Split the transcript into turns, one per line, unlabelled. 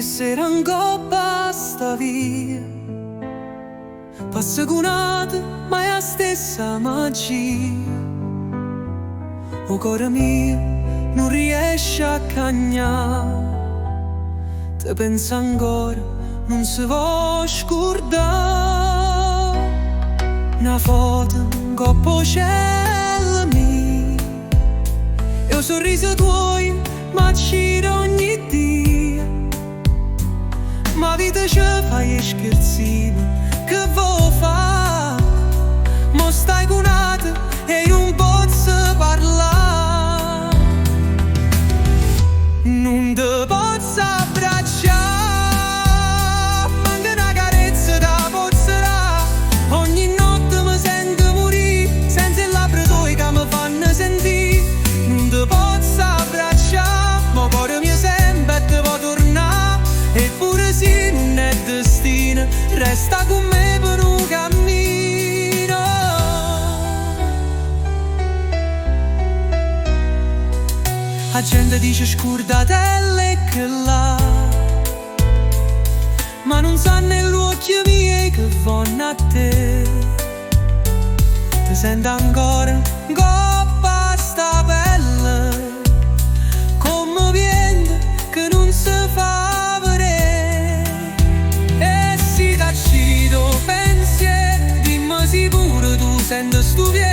sera ancora sta via, passa cunato ma è la stessa magia. O cuore mio non riesce a cagnare, te pensa ancora, non si può scordare. Una foto in coppa cielo mio, e un sorriso tuo mi gira ogni dia. Ma vita ci fai scherzini, che vuoi fare? Mo stai cunata e non posso parlare. Non ti posso abbracciare, manca una carezza da pozzerà. Ogni notte mi sento morire, senza il labbro tuoi che mi fanno sentire. Non ti posso abbracciare, ma cuore mio sempre te può tornare. Eppure se non è destino, resta con me per un cammino. La gente dice scordatelle che là, ma non sanno negli occhi miei che vanno a te. Ti sento ancora in coppa sta pelle, come vento che non si fa vedere. E si t'accido pensieri, dimmi sicuro tu senti stu piede.